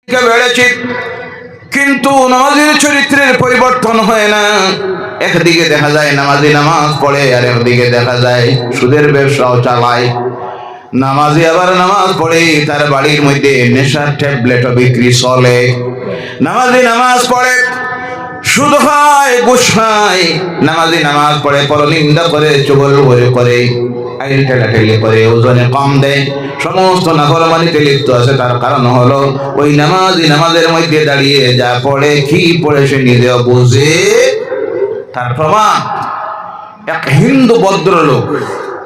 বেড়েছে, কিন্তু নামাজের চরিত্রের পরিবর্তন হয় না। একদিকে দেখা যায় নামাজি নামাজ পড়ে, আর একদিকে দেখা যায় সুদের ব্যবসাও চালায়। নামাজি আবার নামাজ পড়ে, তার বাড়ির মধ্যে নেশার ট্যাবলেটও বিক্রি চলে। নামাজি নামাজ পড়ে, সুদ খায়, ঘুষ খায়। নামাজি নামাজ পড়ে, পরনিন্দা করে, চুগলখড়ি করে, আইল ঠেলাঠেলি করে, ওজনে কম দেয়, সমস্ত নাফরমানিতে লিপ্ত আছে। তার কারণ হলো ওই নামাজি নামাজের মধ্যে দাঁড়িয়ে যা পড়ে, কি পড়ে সে নিজেও বুঝে। তার প্রমাণ, এক হিন্দু ভদ্রলোক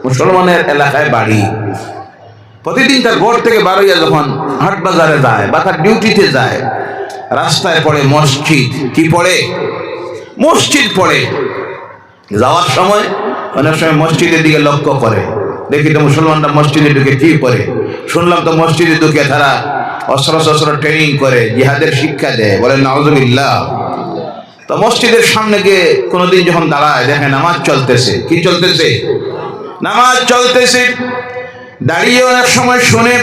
মুসলমানের এলাকায় বাড়ি, প্রতিদিন তার ঘর থেকে বার হইয়া যখন হাট বাজারে যায় বা তার ডিউটিতে যায়, রাস্তায় পড়ে মসজিদ। কি পড়ে? মসজিদ পড়ে। যাওয়ার সময় অনেক সময় মসজিদের দিকে লক্ষ্য করে, দেখি তো মুসলমানরা মসজিদে ঢুকে কি করে। শুনলাম তো মসজিদে ঢুকে তারা অস্ত্র শস্ত্র ট্রেনিং করে, জিহাদের শিক্ষা দেয়, বলে নাউজুবিল্লাহ। তো মসজিদের সামনে গিয়ে কোনোদিন যখন দাঁড়ায়, দেখে নামাজ চলতেছে। কি চলতেছে? নামাজ চলতেছে। দাঁড়িয়ে অনেক সময় শুনে,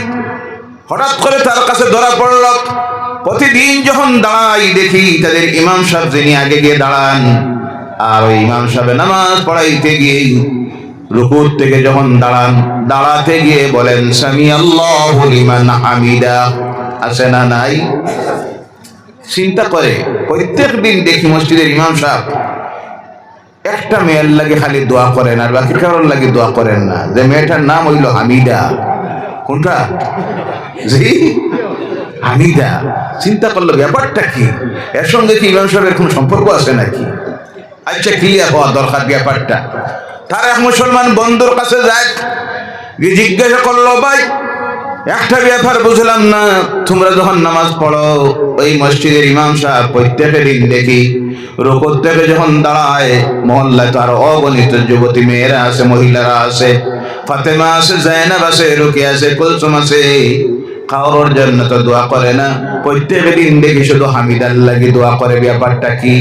হঠাৎ করে তার কাছে ধরা পড়ল, প্রতিদিন যখন দাঁড়াই দেখি তাদের ইমাম সাহেব যিনি আগে গিয়ে দাঁড়ান, আর ওই ইমাম সাহেব নামাজ পড়াইতে গিয়ে রুকুর থেকে যখন দাঁড়ান, দাঁড়াতে গিয়ে বলেন সামি আল্লাহু লিমান হামিদা। আছে না নাই? চিন্তা করে, প্রত্যেক দিন দেখি মসজিদের ইমাম সাহেব একটা মেয়ের লাগে খালি দোয়া করেন, আর বাকি কারোর লাগে দোয়া করেন না। যে মেয়েটার নাম হইল হামিদা। কোনটা? জি, হামিদা। চিন্তা করলো ব্যাপারটা কি, এর সঙ্গে কি ইমাম সাহেবের কোন সম্পর্ক আছে নাকি? আচ্ছা, ক্লিয়ার হওয়া দরকার ব্যাপারটা। তার এক মুসলমান বন্ধুর কাছে যায়, জিজ্ঞাসা করলো, ভাই একটা ব্যাপার বুঝলাম না, তোমরা যখন নামাজ পড়ো ওই মসজিদের ইমাম সাহেব প্রত্যেকের দিন দেখি রুকুর থেকে যখন দাঁড়ায়, মহল্লায় তো আরো অগণিত যুবতী মেয়েরা আছে, মহিলারা আছে, ফাতেমা আছে, জায়নাব আছে, রুকিয়া আছে, কুলসুম আছে, কারোর জন্য তো দোয়া করে না, প্রত্যেকের দিন দেখি শুধু হামিদার লাগি দোয়া করে। ব্যাপারটা কি?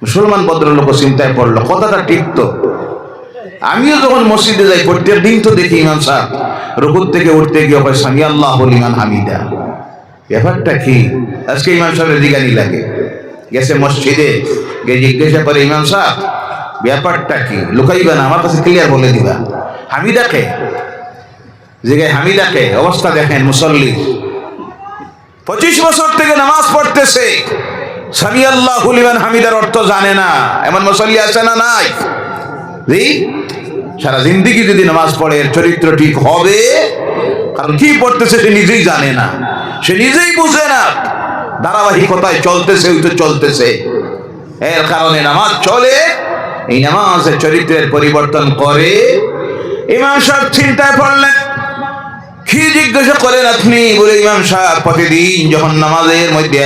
মুসলমান ভদ্রলোক চিন্তায় পড়লো, কথাটা ঠিক তো। আমিও যখন মসজিদে যাই প্রত্যেক দিন তো দেখি ইমাম সাহেব রুকুর থেকে উঠতে গিয়ে হয় সামি আল্লাহু লিমান হামিদা। ব্যাপারটা কি? আজকে ইমাম সাহেবের জিজ্ঞানি লাগে, গেছে মসজিদে গিয়ে জিজ্ঞাসা করে, ইমাম সাহেব ব্যাপারটা কি? লুকাইবা না, আমার কাছে ক্লিয়ার বলে দিবা। হামিদাকে জিজ্ঞাসা, হামিদাকে অবস্থা দেখেন, মুসল্লি 25 বছর থেকে নামাজ পড়তেছে, সামি আল্লাহু লিমান হামিদার অর্থ জানে না। এমন মুসল্লি আছে না নাই? জি, সারা জিন্দেগি যদি নামাজ পড়ে এর চরিত্র ঠিক হবে, কারণ কি পড়তেছে সে নিজেই জানে না, সে নিজেই বুঝে না, ধারাবাহিকতায় চলতেছে, ওই তো চলতেছে। এর কারণে নামাজ চলে, এই নামাজের চরিত্রের পরিবর্তন করে। ইমাম সাহেব চিন্তায় পড়লেন, কি জিজ্ঞাসা করেন আপনি? বলে, ইমাম সাহেব প্রতিদিন যখন নামাজের মধ্যে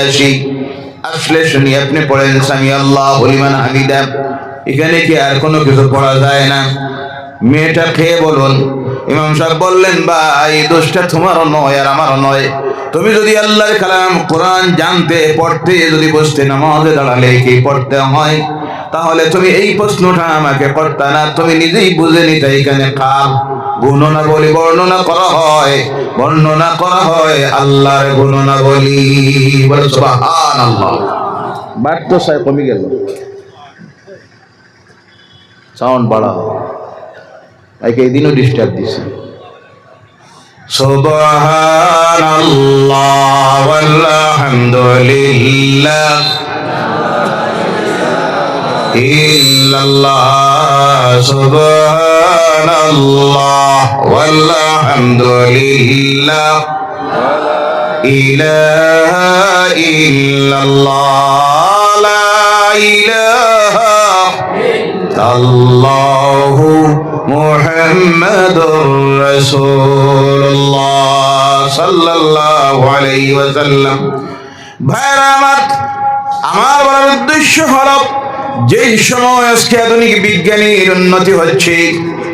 আসলে শুনি আপনি পড়েন সামি আল্লাহু লিমান হামিদা, এখানে কি আর কোনো কিছু পড়া যায় না? মেয়েটা খেয়ে বলুন। ইমাম সাহেব বললেন, ভাই দোষটা তোমারও নয় আর আমারও নয়। তুমি যদি আল্লাহর কালাম কোরআন জানতে, পড়তে, যদি বসতে নামাজে দাঁড়ালে কি পড়তে হয়, তাহলে তুমি এই প্রশ্নটা আমাকে করতে না, তুমি নিজেই বুঝে নিতে। এখানে কার গুণনা বলি বর্ণনা করা হয়, বর্ণনা করা হয় আল্লাহর গুণনা বলি। বলে সুবহানাল্লাহ। বাট তো সাহেব কমে গেল, সাউন্ড বাড়াও, একে এই দিনও ডিস্টার্ব দিছে। সুবহানাল্লাহ ওয়ালহামদুলিল্লাহ ইল্লাল্লাহ, সুবহানাল্লাহ ওয়ালহামদুলিল্লাহ ইলাহা ইল্লাল্লাহ, লা ইলাহা ইল্লাল্লাহু মুহাম্মাদুর রাসূলুল্লাহ সাল্লাল্লাহু আলাইহি ওয়াসাল্লাম। ভাইরা আমার বলার উদ্দেশ্য হলো, যেই সময় আজকে আধুনিক বিজ্ঞানের উন্নতি হচ্ছে,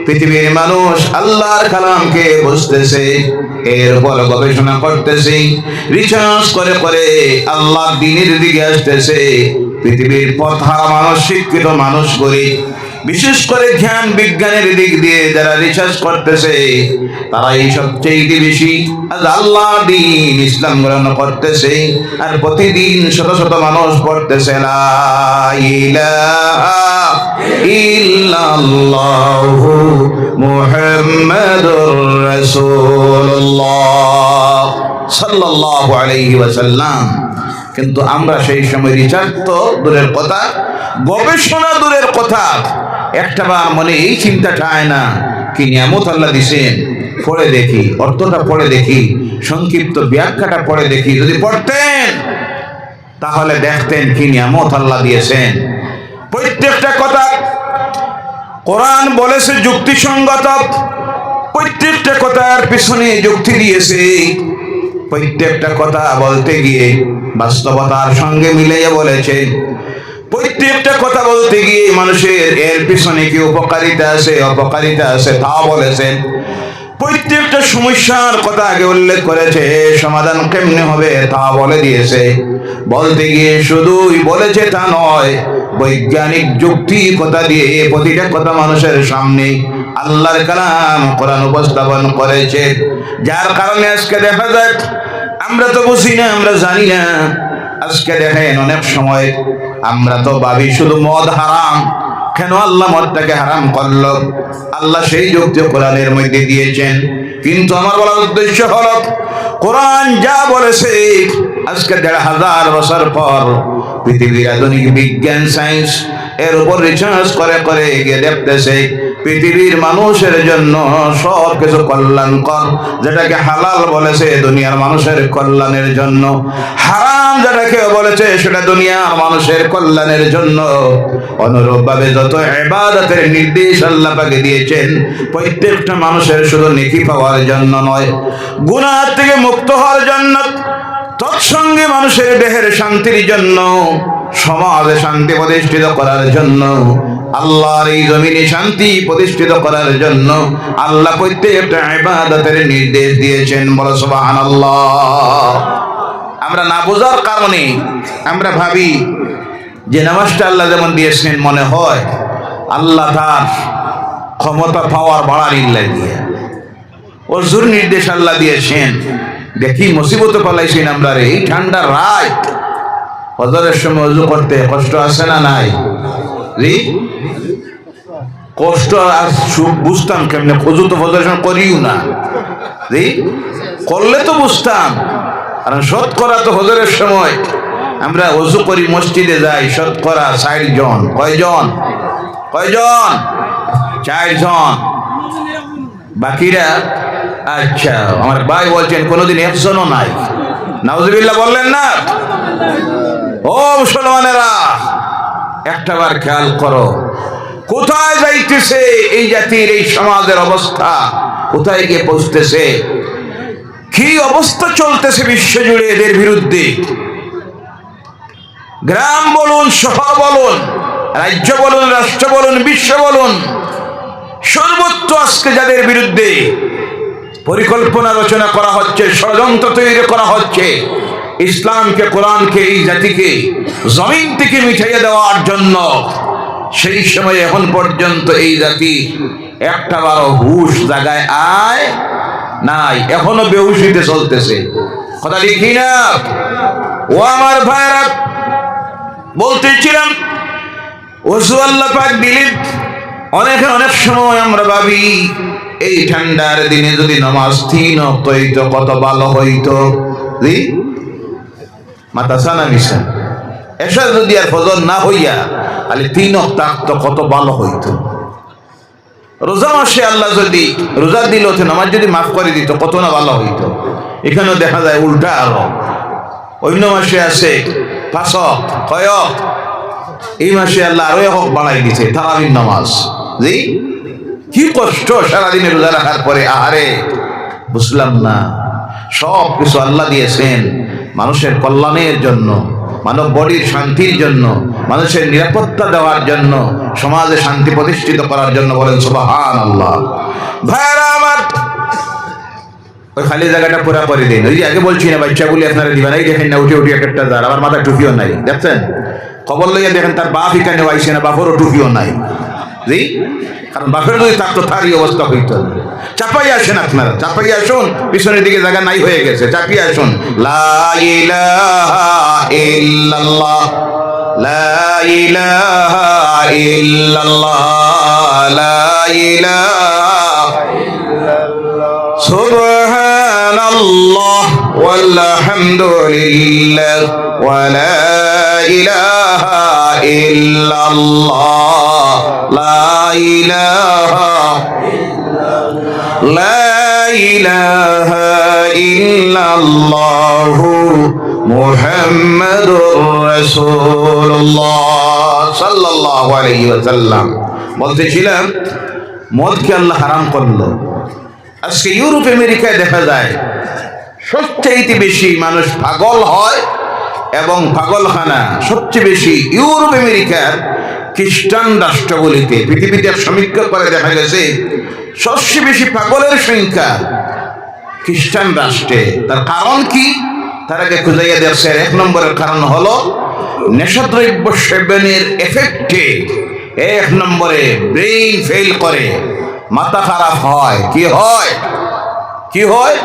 পৃথিবীর মানুষ আল্লাহর কালামকে বুঝতেছে, এর উপর গবেষণা করতেছে, রিসার্চ করে করে আল্লাহর দ্বীনের দিকে আসতেছে। পৃথিবীর পথহারা মানুষ, শিক্ষিত মানুষ করে বিশেষ করে জ্ঞান বিজ্ঞানের দিক দিয়ে যারা রিসার্চ করতেছে তারা এই সবচেয়ে বেশি আজ আল্লাহ দ্বীন ইসলাম গ্রহণ করতেছে, আর প্রতিদিন শত শত মানুষ পড়তেছে লা ইলাহা ইল্লাল্লাহু মুহাম্মাদুর রাসূলুল্লাহ সাল্লাল্লাহু আলাইহি ওয়াসাল্লাম। কিন্তু আমরা সেই সময় রিসার্চ তো দূরের কথা, গবেষণা দূরের কথা, একটাবার মনে এই চিন্তাটা আয় না কি নিয়ামত আল্লাহ দিছেন, পড়ে দেখি, অর্থটা পড়ে দেখি, সংক্ষিপ্ত ব্যাখ্যাটা পড়ে দেখি। যদি পড়তেন তাহলে দেখতেন কি নিয়ামত আল্লাহ দিয়েছেন। প্রত্যেকটা কথা কোরআন বলেছে যুক্তিসঙ্গত, প্রত্যেকটা কথার পিছনে যুক্তি দিয়েছে, প্রত্যেকটা কথা বলতে গিয়ে বাস্তবতার সঙ্গে মিলিয়ে বলেছে, প্রত্যেকটা কথা বলতে গিয়ে মানুষের এর পিছনে কি উপকারিতা আছে অপকারিতা আছে তা বলেছেন। প্রত্যেকটা সমস্যার কথা আগে উল্লেখ করেছে, সমাধান কেমনে হবে তা বলে দিয়েছে। বলতে গিয়ে শুধুই বলেছে তা নয়, বৈজ্ঞানিক যুক্তি কথা দিয়ে প্রতিটা কথা মানুষের সামনে আল্লাহর কালাম কোরআন উপস্থাপন করেছে। যার কারণে আজকে দেখা যায় আমরা তো বুঝি না, আমরা জানি না। আজকে দেখেন অনেক সময় আমরা তো ভাবি শুধু মদ হারাম, কেন আল্লাহ মদটাকে হারাম করলো? আল্লাহ সেই যুক্তি কোরআনের মধ্যে দিয়েছেন। কিন্তু আমার বলার উদ্দেশ্য হলো কোরআন যা বলেছে আজকে ১৫০০ বছর পর পৃথিবীর আধুনিক বিজ্ঞান সায়েন্স এর উপর রিসার্চ করে করে গিয়ে দেখতেছে পৃথিবীর মানুষের জন্য সব কিছু কল্যাণকর। যেটাকে হালাল বলেছে দুনিয়ার মানুষের কল্যাণের জন্য, হারাম যেটাকে বলেছে সেটা দুনিয়ার মানুষের কল্যাণের জন্য। অনুরূপভাবে যত ইবাদতের নির্দেশ আল্লাহ পাকে দিয়েছেন প্রত্যেকটা মানুষের শুধু নেকি পাওয়ার জন্য নয়, গুনাহ থেকে মুক্ত হওয়ার জন্য, তৎসঙ্গে মানুষের দেহের শান্তির জন্য, সমাজে শান্তি প্রতিষ্ঠিত করার জন্য, আল্লাহর এই জমিনে শান্তি প্রতিষ্ঠিত করার জন্য আল্লাহ প্রত্যেকটা ইবাদতের নির্দেশ দিয়েছেন। বলো সুবহানাল্লাহ। আমরা না বোঝার কারণে আমরা ভাবি যে নামাজটা আল্লাহ যেমন দিয়েছেন মনে হয় আল্লাহ তার ক্ষমতা পাওয়ার বাড়ানির লাগিয়ে ওযুর নির্দেশ আল্লাহ দিয়েছেন। দেখি মুসিবতে পালাইছেন আমরা রে, এই ঠান্ডা রাত ফজরের সময় ওযু করতে কষ্ট আছে না নাই? রে কষ্ট আর বুঝতাম কেমনে, ওযু তো ফজরের সময় করিও না রে, করলে তো বুঝতাম। কারণ শতকরা তো ফজরের সময় আমরা ওযু করি, মসজিদে যাই শতকরা ৬০ জন। কয়জন? ৪ জন। বাকিরা আচ্ছা আমার ভাই বলছেন কোনোদিন ১ জনও নাই। নাউজুবিল্লাহ বললেন না? ও মুসলমানেরা একটাবার খেয়াল করো, কোথায় যাইতেছে এই জাতির এই সমাজের অবস্থা, কোথায় গিয়ে পৌঁছতেছে, কি অবস্থা চলতেছে বিশ্বজুড়ে এদের বিরুদ্ধে। গ্রাম বলুন, শহর বলুন, রাজ্য বলুন, রাষ্ট্র বলুন, বিশ্ব বলুন, সর্বত্র আজকে যাদের বিরুদ্ধে পরিকল্পনা রচনা করা হচ্ছে, ষড়যন্ত্র তৈরি করা হচ্ছে ইসলামকে, কোরআনকে, এই জাতিকে জমিন থেকে মিটাইয়ে দেওয়ার জন্য, সেই সময় এখন পর্যন্ত এই জাতি একটাবারও হুঁশ জায়গায় আয় নাই, এখনো বেহুশিতে চলতেছে। কথা লিখি না? ও আমার ভাইরা, বলতেছিলাম ওযু আল্লাহ পাক দিলেন। অনেক সময় আমরা ভাবি এই ঠান্ডার দিনে যদি নামাজ ৩ ওয়াক্ত হইতো কত ভালো হইতো। মাথা সানা মিশা এসা যদি আর ফজর না হইয়া খালি ৩ ওয়াক্ত কত ভালো হইতো। রোজা মাসে আল্লাহ যদি রোজা দিল, নামাজ যদি মাফ করে দিত কত না ভালো হইতো। এখানেও দেখা যায় উল্টা। আরো অন্য মাসে আছে ৫ ওয়াক্ত, কয় ওয়াক্ত? এই মাসে আল্লাহ আরো ১ ওয়াক্ত বাড়াই দিছে তারাবির নামাজ। জি কি কষ্ট সারাদিনে রোজা রাখার পরে। আহারে বুঝলাম না, সব কিছু আল্লাহ দিয়েছেন মানুষের কল্যাণের জন্য, মানব বডির শান্তির জন্য, মানুষের নিরাপত্তা দেওয়ার জন্য, সমাজে শান্তি প্রতিষ্ঠিত করার জন্য। বলেন সুবহানাল্লাহ। ভাইরা আমার, ওই খালি জায়গাটা পুরা করে দিন। ওই যে আগে বলছি না বাচ্চাগুলি আপনারা দিবেন, এই দেখেন না উঠে উঠে একটা যার, আবার মাথা টুপিও নাই, দেখছেন? খবর লইয়া দেখেন তার বাপ এখানে আইসে না, বাপরও টুপিও নাই। জি, কারণ বাপের যদি থাকতো তারই অবস্থা হইতো না। চাপাই আসেন আপনারা, চাপাই আসুন, পিছনের দিকে জায়গা নাই হয়ে গেছে, চাপিয়ে আসুন। লা ইলাহা ইল্লাল্লাহ, লা ইলাহা ইল্লাল্লাহ, লা ইলাহা সুবহানাল্লাহ ওয়ালহামদুলিল্লাহ ওয়া লা ইলাহা ইল্লাল্লাহ, লা ইলাহা ইল্লাল্লাহ মুহাম্মাদুর রাসূলুল্লাহ সাল্লাল্লাহু আলাইহি ওয়াসাল্লাম। বলতেছিলাম মদকে আল্লাহ হারাম করলো। আজকে ইউরোপ আমেরিকায় দেখা যায় সবচেয়ে বেশি মানুষ পাগল হয় এবং পাগলখানা সবচেয়ে বেশি ইউরোপ আমেরিকার খ্রিস্টান রাষ্ট্রগুলিতে। পৃথিবীতে সমীক্ষা করে দেখা গেছে সবচেয়ে বেশি পাগলের সংখ্যা খ্রিস্টান রাষ্ট্রে। তার কারণ কি? তারাকে খুঁজাইয়া দেখছে। এক নম্বরের কারণ হলো নেশাদ্রব্য সেবনের এফেক্টে এক নম্বরে ব্রেইন ফেল করে, মাথা খারাপ হয়। কি হয়? কি হয়?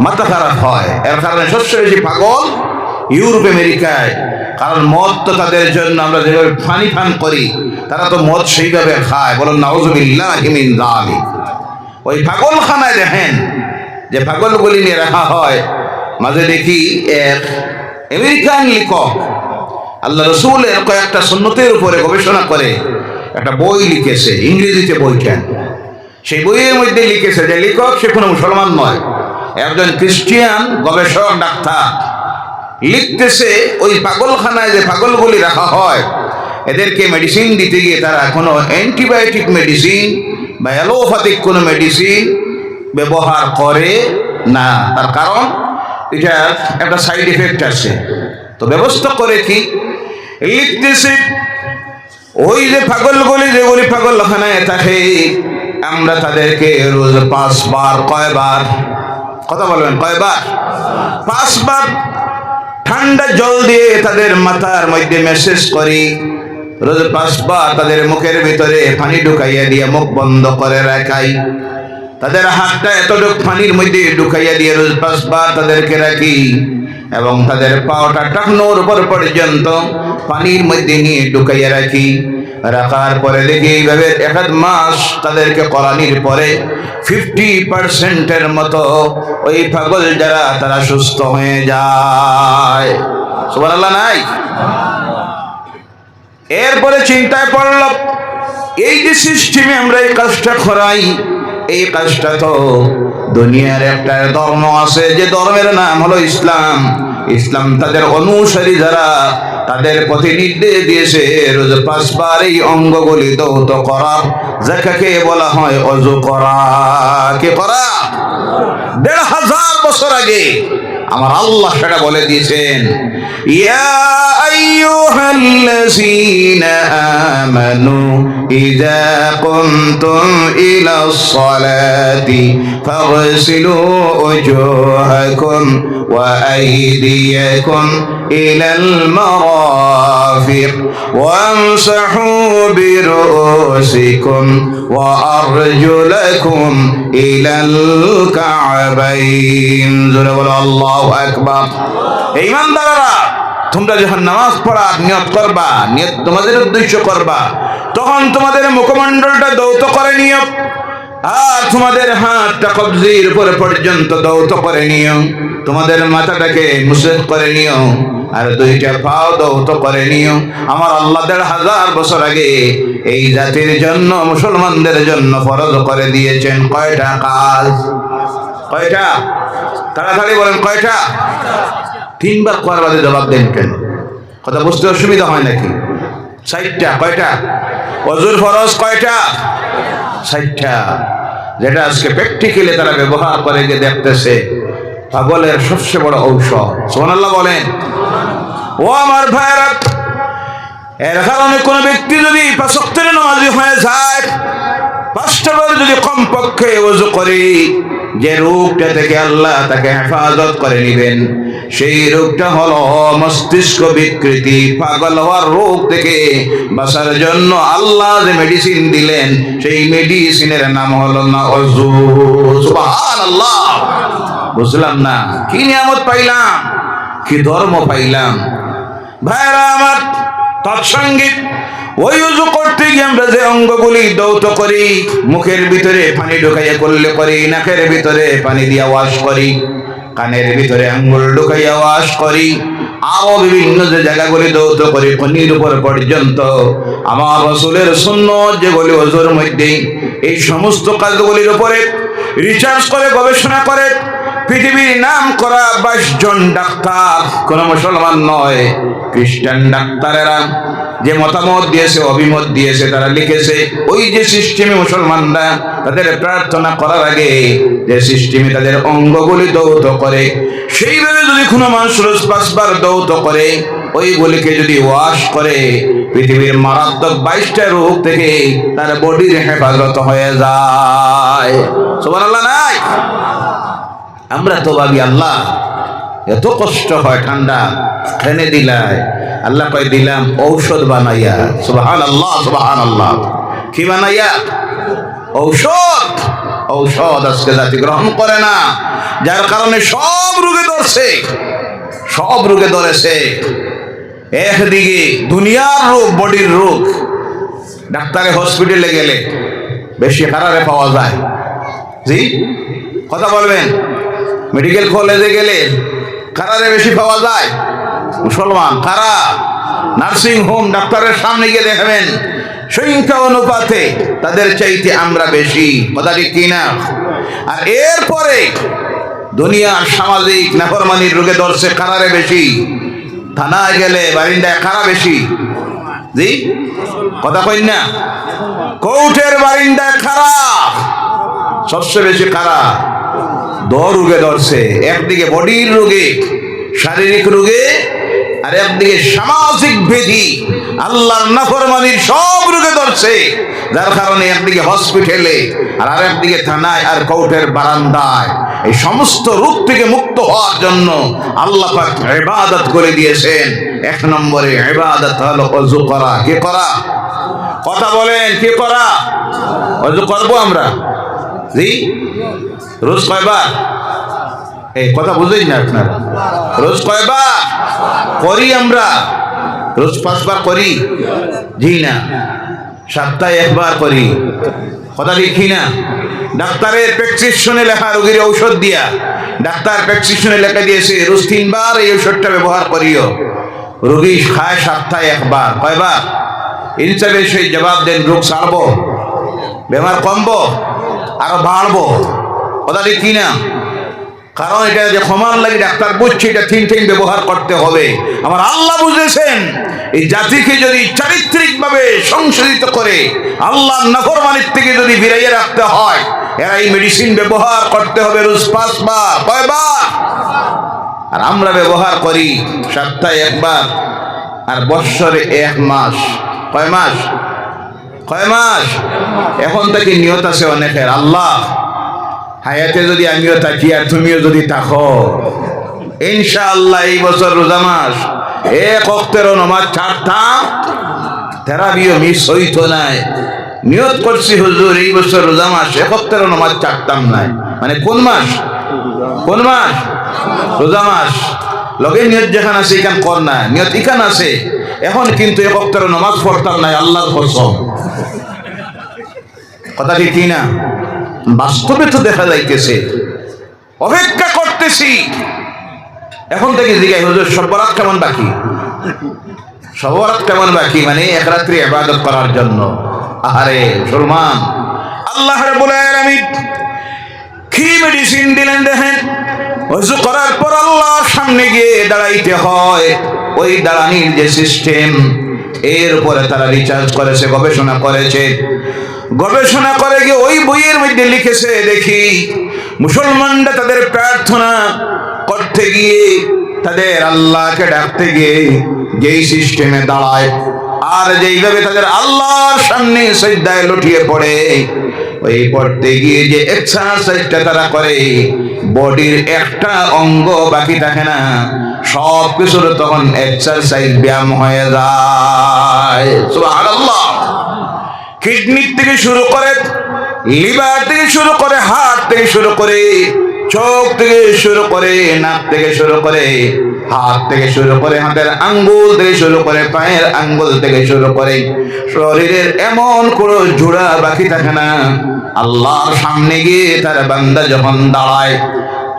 মাথা খারাপ হয়। এর কারণে সবচেয়ে বেশি পাগল ইউরোপ আমেরিকায়। কারণ মদ তো তাদের জন্য, আমরা যেভাবে পানি পান করি তারা তো মদ সেইভাবে খায়। বলুন নাউযুবিল্লাহি মিন যালিক। ওই পাগলখানায় দেখেন যে পাগলগুলি নিয়ে রাখা হয়। মাঝে দেখি এক আমেরিকান লেখক আল্লাহ রসুলের কয়েকটা সুন্নতের উপরে গবেষণা করে একটা বই লিখেছে, ইংরেজিতে বইটা। সেই বইয়ের মধ্যে লিখেছে যে লেখক সে কোনো মুসলমান নয়, একজন খ্রিস্টিয়ান গবেষক ডাক্তার। লিখতেছে ওই পাগলখানায় যে পাগলগুলি রাখা হয় এদেরকে মেডিসিন দিতে গিয়ে তারা কোনো অ্যান্টিবায়োটিক মেডিসিন বা অ্যালোপ্যাথিক কোনো মেডিসিন ব্যবহার করে না। তার কারণ এটা একটা সাইড এফেক্ট আছে। তো ব্যবস্থা করে কি লিখতেছে, ওই যে পাগলগুলি যেগুলি পাগলখানায় থাকে আমরা তাদেরকে রোজ 5 বার, কয়বার? কথা বলবেন, কয়বার? 5 বার ঠান্ডা জল দিয়ে তাদের মাথার মধ্যে মেসেজ করি। রোজ 5 বার তাদের মুখের ভিতরে পানি ঢুকাইয়া দিয়ে মুখ বন্ধ করে রাখাই। তাদের হাতটা এতটুকু পানির মধ্যে ঢুকাইয়া দিয়ে রোজ 5 বার তাদেরকে রাখি এবং তাদের পাওটা টাকনোর উপর পর্যন্ত পানির মধ্যে নিয়ে ঢুকাইয়া রাখি। রাখার পরে দেখি এইভাবে 1 মাস তাদেরকে করানির পরে 50% মতো ওই পাগল যারা তারা সুস্থ হয়ে যায়। সুবহানাল্লাহ নাই? এরপরে চিন্তায় পড়ল, এই যে সিস্টেমে আমরা এই কাজটা করাই, এই কাজটা তো দুনিয়ার একটা ধর্ম আছে যে ধর্মের নাম হলো ইসলাম। ইসলাম তাদের অনুসারী যারা তাদের প্রতি নির্দেশ দিয়েছে রোজ 5 বার এই অঙ্গগুলি দৌত করা, যাকে বলা হয় ওযু করা। কে করা? 1500 বছর আগে আমার আল্লাহ সেটা বলে দিয়েছেন, ইয়া আইয়ুহাল্লাযীনা আমানু ইযা কুনতুম ইলাস সালাতি ফাগসিলু উজুহাকুম ওয়া আইদিয়াকুম ইলাল মারাফিক ওয়ামসাহু বিরুসিকুম ওয়া আরজুলাকুম ইলাল কা'বাইন। জোরে বলো আল্লাহু আকবার। ঈমানদাররা, তোমরা যখন নামাজ পড়ার নিয়ত করবা, নিয়ত তোমাদের উদ্দেশ্য করবা, তখন তোমাদের মুখমণ্ডলটা দৌত করে নিও আর তোমাদের হাতটা কবজির উপর পর্যন্ত দৌত করে নিও। তোমাদের মাথাটাকে মুসেহ করে নিও আর 2টা পাও দৌত করে নিও। আমার আল্লাহ 1500 বছর আগে এই জাতির জন্য, মুসলমানদের জন্য ফরজ করে দিয়েছেন কয়টা কাজ? কয়টা? তাড়াতাড়ি বলেন, কয়টা? 3 বার করার বাদে জবাব দেন কেন? কথা বুঝতে অসুবিধা হয় নাকি? 60টা। কয়টা? ওযুর ফরজ কয়টা? 60টা। যেটা আজকে প্র্যাকটিক্যালি তারা ব্যবহার করে যে দেখতেছে পাগলের সবচেয়ে বড় ঔষধ। সুবহানাল্লাহ বলেন। ও আমার ভাইরা, এর কারণে কোন ব্যক্তি যদি 5 ওয়াক্তের নামাজি হয়ে যায় 5টা বার যদি কমপক্ষে ওযু করে, যে রোগটা থেকে আল্লাহ তাকে হেফাজত করে নেবেন, সেই রোগটা হলো মস্তিষ্ক বিকৃতি, পাগল হওয়ার রোগ থেকে বাঁচার জন্য আল্লাহ যে মেডিসিন দিলেন, সেই মেডিসিনের নাম হলো না ওযু। সুবহানাল্লাহ। বুঝলাম না কি নিয়ামত পাইলাম, কি ধর্ম পাইলাম। ভাইরা আমার, তৎসঙ্গীত ওই ওযু করতে গিয়ে আমরা যে অঙ্গগুলি দৌত করি, মুখের ভিতরে পানি ঢুকাইয়া করলে করি, নাকের ভিতরে পানি দিয়া ওয়াশ করি, কানের ভিতরে আঙ্গুল ঢুকাইয়া ওয়াশ করি, আরো বিভিন্ন যে জায়গাগুলি দৌত করি, কনির উপর পর্যন্ত আমার রাসূলের সুন্নাত যেগুলি ওযুর মধ্যে, এই সমস্ত কাজগুলির উপরে রিসার্চ করে গবেষণা করে পৃথিবীর নাম করা 22 জন ডাক্তার, কোন মুসলমান নয়, খ্রিস্টান ডাক্তারেরা যে মতামত দিয়েছে, অভিমত দিয়েছে, তারা লিখেছে ওই যে সিস্টেমে মুসলমানরা তাদের প্রার্থনা করার আগে যে সিস্টেমে তাদের অঙ্গগুলি দৌত করে, সেইভাবে যদি কোনো মানুষ রোজ 5 বার দৌত করে, ওইগুলিকে যদি ওয়াশ করে, পৃথিবীর মারাত্মক 22টা রোগ থেকে তার বডির হেফাজত হয়ে যায়। সুবহানাল্লাহ। নাই আমরা তো ভাবি আল্লাহ এত কষ্ট হয়, ঠান্ডা ফেনে দিলায়, আল্লাহ কয় দিলাম ঔষধ বানাইয়া। সুবহানাল্লাহ, সুবহানাল্লাহ। কি বানাইয়া? ঔষধ। ঔষধ আজকে জাতি গ্রহণ করে না, যার কারণে সব রোগে ধরছে, সব রোগে ধরেছে। একদিকে দুনিয়ার রোগ, বডির রোগ, ডাক্তারে হসপিটালে গেলে বেশি কারারে পাওয়া যায়। জি কথা বলবেন। মেডিকেল কলেজে গেলে কারারে বেশি পাওয়া যায়? মুসলমান। কারা? নার্সিং হোম, ডাক্তারের সামনে গিয়ে দেখাবেন সংখ্যা অনুপাতে তাদের চাইতে আমরা বেশি। কথা ঠিক কিনা? আর এরপরে দুনিয়ার সামাজিক নাফরমানির রোগে ধরছে কারারে বেশি? থানায় গেলে বারিন্দায় কারা বেশি? জি কথা কই না? কোর্টের বারিন্দায় কারা সবচেয়ে বেশি? কারা? রোগে ধরছে, একদিকে বডির রোগে, শারীরিক রোগে, আর একদিকে সামাজিক ব্যাধি, আল্লাহর নাফরমানির সব রোগে ধরছে, যার কারণে একদিকে হসপিটালে আর আরেকদিকে থানায় আর কোর্টের বারান্দায়। এই সমস্ত রোগ থেকে মুক্ত হওয়ার জন্য আল্লাহ পাক ইবাদত করে দিয়েছেন। 1 নম্বরে ইবাদত হলো ওযু করা। কি করা? কথা বলেন, কি করা? ওযু করব আমরা। জি রোজ কয়বার? এই কথা বুঝেই না আপনারা। রোজ কয়বার করি আমরা? রোজ 5 বার করি? জি না, সপ্তাহে 1 বার করি। কথা লিখি না? ডাক্তারের প্রেসক্রিপশনে লেখা, রোগীর ঔষধ দিয়া ডাক্তার প্রেসক্রিপশনে লেখা দিয়েছে রোজ 3 বার এই ঔষধটা ব্যবহার করিও। রোগী খায় সপ্তাহে 1 বার। কয়বার? ইনসাফে সেই জবাব দেন, রোগ ছাড়বো, বেমার কমবো, আরো বাড়বো। কথা লিখি না? কারণ এটা যে ক্ষমার লাগে ডাক্তার বুঝছে, এটা ঠিক ব্যবহার করতে হবে। আমার আল্লাহ বুঝেছেন এই জাতিকে যদি চারিত্রিকভাবে সংশোধিত করে আল্লাহর নাফরমানির থেকে যদি বিরাইয়ে রাখতে হয়, এরা এই মেডিসিন ব্যবহার করতে হবে রোজ 5 বার। কয়বার? আর আমরা ব্যবহার করি সপ্তাহে 1 বার, আর বৎসরে 1 মাস। কয় মাস? কয় মাস? এখন থেকে নিয়ত আছে অনেকের, আল্লাহ হায়াতে যদি আমিও থাকি আর তুমিও যদি থাকো, ইনশাআল্লাহ এই বছর রোজা মাস 1 ওয়াক্তের নামাজ ছাড়তাম, তেরাবিও মিস হইতো নাই। নিয়ত করছি হুজুর এই বছর রোজা মাস 1 ওয়াক্তের নামাজ ছাড়তাম নাই। মানে কোন মাস? কোন মাস? রোজা মাস। লগে নিয়ত যেখানে আছে এখান কর না, নিয়ত এখান আছে। এখন কিন্তু 1 ওয়াক্তের নামাজ পড়তাম নাই, আল্লাহর কসম। কথা ঠিক না? বাস্তবে তো দেখা যাইতেছে। অপেক্ষা করতেছি এখন থেকে জিজ্ঞাই হুজুর সব বরাত কেমন বাকি? সব বরাত কেমন বাকি? মানে 1 রাত্রি ইবাদত করার জন্য। আরে মুসলমান, আল্লাহ রাব্বুল আলামিন কি মেডিসিন দিলেন দেখেন। ওযু করার পর আল্লাহর সামনে গিয়ে দাঁড়াইতে হয়। ওই দাঁড়ানির যে সিস্টেম, এর উপরে তারা রিসার্চ করেছে, গবেষণা করেছে। গবেষণা করে গিয়ে ওই বইয়ের মধ্যে লিখেছে, দেখি মুসলমানরা তাদের প্রার্থনা করতে গিয়ে, তাদের আল্লাহকে ডাকতে গিয়ে যেই সিস্টেমে দাঁড়ায় আর যেইভাবে তাদের আল্লাহর সামনে সিজদায় লুটিয়ে পড়ে, ওই পড়তে গিয়ে যে এক্সারসাইজটা তারা করে, বডির একটা অঙ্গ বাকি থাকে না, সব কিছুর তখন এক্সারসাইজ ব্যায়াম হয়ে যায়। সুবহানাল্লাহ। কিডনি থেকে শুরু করে, লিভার থেকে শুরু করে, হার্ট থেকে শুরু করে, চোখ থেকে শুরু করে, নাক থেকে শুরু করে, হাত থেকে শুরু করে, হাতের আঙ্গুল থেকে শুরু করে, পায়ের আঙ্গুল থেকে শুরু করে, শরীরের এমন কোনো জোড়া বাকি থাকে না। আল্লাহর সামনে গিয়ে তার বান্দা যখন দাঁড়ায়,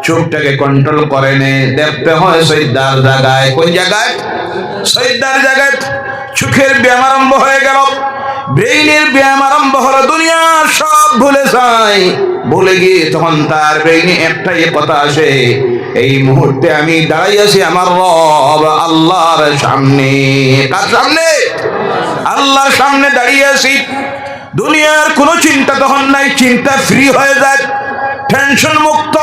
চোখটাকে কন্ট্রোল করে নে, দেখতে হয় সজদার জায়গায়। কোন জায়গায়? সজদার জায়গায়। চোখের ব্যায়াম আরম্ভ হয়ে গেল, ব্রেইনের ব্যায়াম আরম্ভ হলো, দুনিয়ার সব ভুলে যায়। ভুলে গিয়ে তখন তার ব্রেইনে একটাই কথা আসে, এই মুহূর্তে আমি দাঁড়াই আছি আমার রব আল্লাহর সামনে। কার সামনে? আল্লাহর সামনে দাঁড়িয়ে আছি। দুনিয়ার কোনো চিন্তা তখন নাই, চিন্তা ফ্রি হয়ে যায়, টেনশন মুক্ত।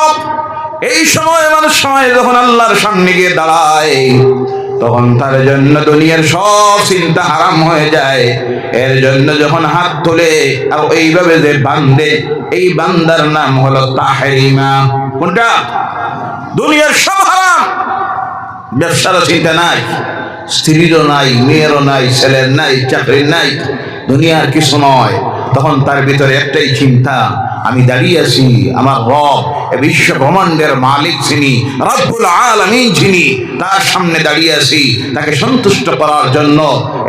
এই সময় মানুষ সময় যখন আল্লাহর সামনে গিয়ে দাঁড়ায়, তখন তার জন্য দুনিয়ার সব চিন্তা হারাম হয়ে যায়। এর জন্য যখন হাত তোলে আর এইভাবে যে বান্দে, এই বান্দার নাম হলো তাহরিমা। কোনটা? দুনিয়ার সব হারাম, ব্যবসারও চিন্তা নাই, স্ত্রীরও নাই, মেয়েরও নাই, ছেলের নাই, চাকরির নাই, দুনিয়ার কিছু নয়। তখন তার ভিতরে একটাই চিন্তা, আমি দাঁড়িয়ে আছি আমার রব, বিশ্ব ব্রহ্মাণ্ডের মালিক যিনি, রব্বুল আলামিন যিনি, তার সামনে দাঁড়িয়ে আছি তাকে সন্তুষ্ট করার জন্য।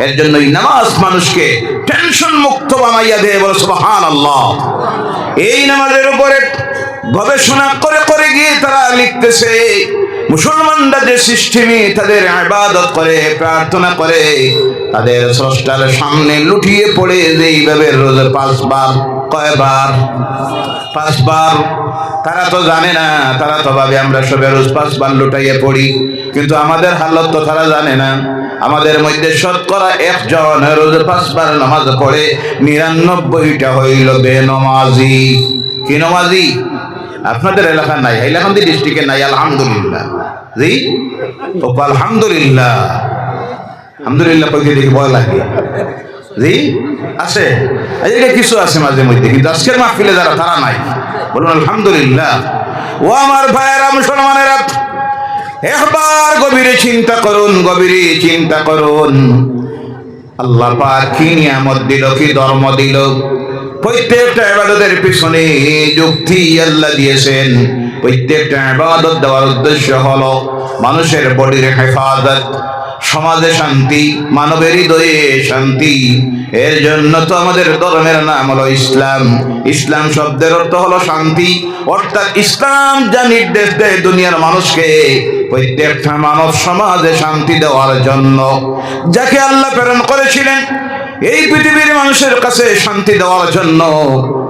এর জন্যই নামাজ মানুষকে টেনশন মুক্ত বানাইয়া দেয়। বলে সুবহানাল্লাহ। এই নামাজের উপরে গবেষণা করে করে গিয়ে তারা লিখতেছে, মুসলমানরা যে সিস্টেমে তাদের ইবাদত করে, প্রার্থনা করে, তাদের স্রষ্টার সামনে লুটিয়ে পড়ে যে এইভাবে রোজ 5 বার। কয়বার? 5 বার। তারা তো জানে না, তারা তো ভাবে আমরা সবে রোজ 5 বার লুটাইয়ে পড়ি, কিন্তু আমাদের হালত তো তারা জানে না। আমাদের মধ্যে শতকরা 1 জন রোজ 5 বার নামাজ পড়ে, 99টা হইল বেনমাজি। কি নমাজি? আপনাদের এলাকা নাই, হাইলাকান্দি ডিস্ট্রিক্টে নাই। আলহামদুলিল্লাহ। জি, ও আলহামদুলিল্লাহ। আলহামদুলিল্লাহ কইতে দেখি ভয় লাগে। জি আছে, এদিকে কিছু আছে মাঝে মধ্যে, কিন্তু আজকের মাহফিলে যারা, তারা নাই। বলুন আলহামদুলিল্লাহ। ও আমার ভাইয়েরা, মুসলমানেরা, একবার গভীরে চিন্তা করুন, গভীরে চিন্তা করুন। আল্লাহ পাক কি নিয়ামত দিল, কি ধর্ম দিল। প্রত্যেকটা ইবাদতের পিছনে যুক্তি আল্লাহ দিয়েছেন। প্রত্যেকটা ইবাদত দেওয়ার উদ্দেশ্য হলো মানুষের বডির হেফাজত, সমাজে শান্তি, মানবের হৃদয়ে শান্তি। এর জন্য তো আমাদের ধর্মের নাম হলো ইসলাম। ইসলাম শব্দের অর্থ হলো শান্তি, অর্থাৎ ইসলাম যা নির্দেশ দেয় দুনিয়ার মানুষকে, প্রত্যেকটা মানব সমাজে শান্তি দেওয়ার জন্য, যাকে আল্লাহ প্রেরণ করেছিলেন এই পৃথিবীর মানুষের কাছে শান্তি দেওয়ার জন্য,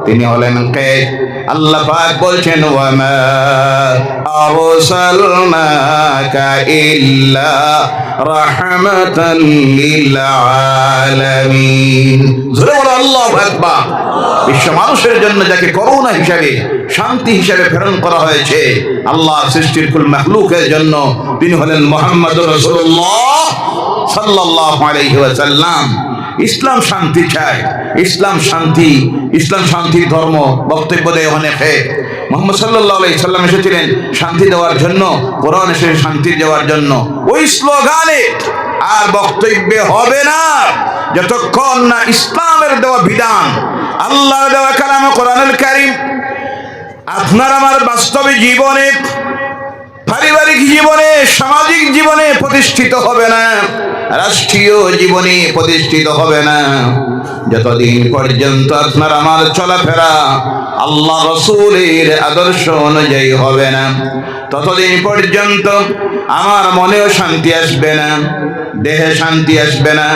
তিনি হলেন কে? আল্লাহ পাক বলছেন, ওয়ামা আরসালনাকা ইল্লা রাহমাতাল লিল আলামিন। জোরে বলো আল্লাহু আকবার। বিশ্ব মানুষের জন্য যাকে করুণা হিসাবে, শান্তি হিসাবে প্রেরণ করা হয়েছে, আল্লাহর সৃষ্টির কুল মাখলুকের জন্য, তিনি হলেন মুহাম্মদুর রাসূলুল্লাহ সাল্লাল্লাহু আলাইহি ওয়াসাল্লাম। ইসলাম শান্তি চায়, ইসলাম শান্তি, ইসলাম শান্তির ধর্ম। বক্তব্য দেয় অনেকে, মুহাম্মদ সাল্লাল্লাহু আলাইহি সাল্লাম এসেছিলেন শান্তি দেওয়ার জন্য, কোরআন এসেছে শান্তি দেওয়ার জন্য। ওই স্লোগানে আর বক্তব্যে হবে না যতক্ষণ না ইসলামের দেওয়া বিধান, আল্লাহর দেওয়া কালাম কোরআনুল কারীম আপনার আমার বাস্তবে জীবনে, পারিবারিক জীবনে, সামাজিক জীবনে প্রতিষ্ঠিত হবে না, রাষ্ট্রীয় জীবনে প্রতিষ্ঠিত হবে না, যতদিন পর্যন্ত আপনার আমার চলাফেরা আল্লাহ রাসূলের আদর্শ অনুযায়ী হবে না, ততদিন পর্যন্ত আমার মনেও শান্তি আসবে না, দেহে শান্তি আসবে না,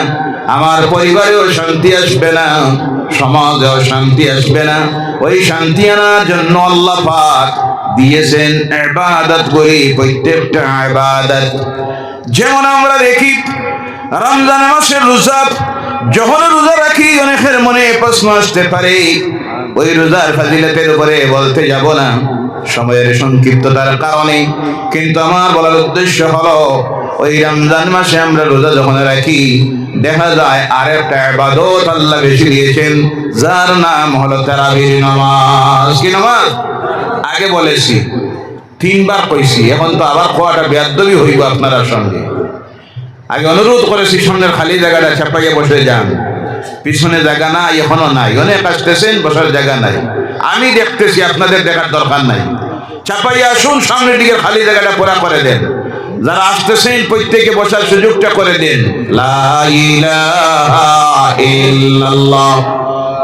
আমার পরিবারেও শান্তি আসবে না, সমাজেও শান্তি আসবে না। ওই শান্তি আনার জন্য আল্লাহ পাক দিয়েছেন ইবাদত করি, প্রত্যেকটা ইবাদত। যেমন আমরা দেখি রমজান মাসের রোজা, যখন রোজা রাখি অনেকের মনে প্রশ্ন আসতে পারে, ওই রোজার ফাজিলতের উপরে বলতে যাব না সময়ের সংক্ষিপ্ততার কারণে, কিন্তু আমার বলার উদ্দেশ্য হলো ওই রমজান মাসে আমরা রোজা যখন রাখি দেখা যায় আরেকটা ইবাদত আল্লাহ বেশি দিয়েছেন, যার নাম হলো তারাবির নামাজ। কি নামাজ? আগে বলেছি, 3 বার কইছি, এখন তো আবার কোয়াটা বেয়াদবি হইব আপনার সঙ্গে। আগে অনুরোধ করেছি সামনের খালি জায়গাটা চাপাইয়া বসে যান, পিছনে জায়গা নাই, এখনো নাই, অনেক আসতেছেন, বসার জায়গা নাই। আমি দেখতেছি, আপনাদের দেখার দরকার নাই। চাপাইয়া আসুন, সামনের দিকে খালি জায়গাটা পুরা করে দেন। যারা আসতেছেন প্রত্যেকে বসার সুযোগটা করে দেন। লা ইলাহা ইল্লাল্লাহ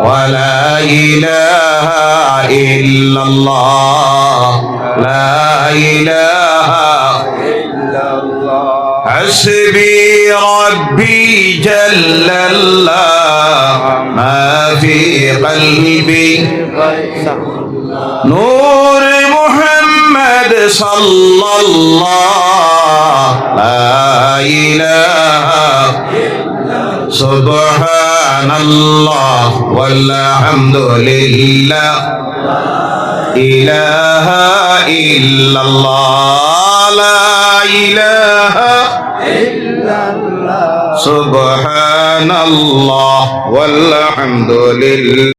ওয়া লা ইলাহা ইল্লাল্লাহ, লা ইলাহা ইল্লাল্লাহ, হাসবি রব্বি জাল্লাল্লাহ, মা ফি কলবি নূর মুহাম্মদ সাল্লাল্লাহ, লা ইলাহা সুবহানাল্লাহ ওয়ালহামদুলিল্লাহ, ইলাহা ইল্লাল্লাহ, লা ইলাহা ইল্লাল্লাহ, সুবহানাল্লাহ ওয়ালহামদুলিল্লাহ।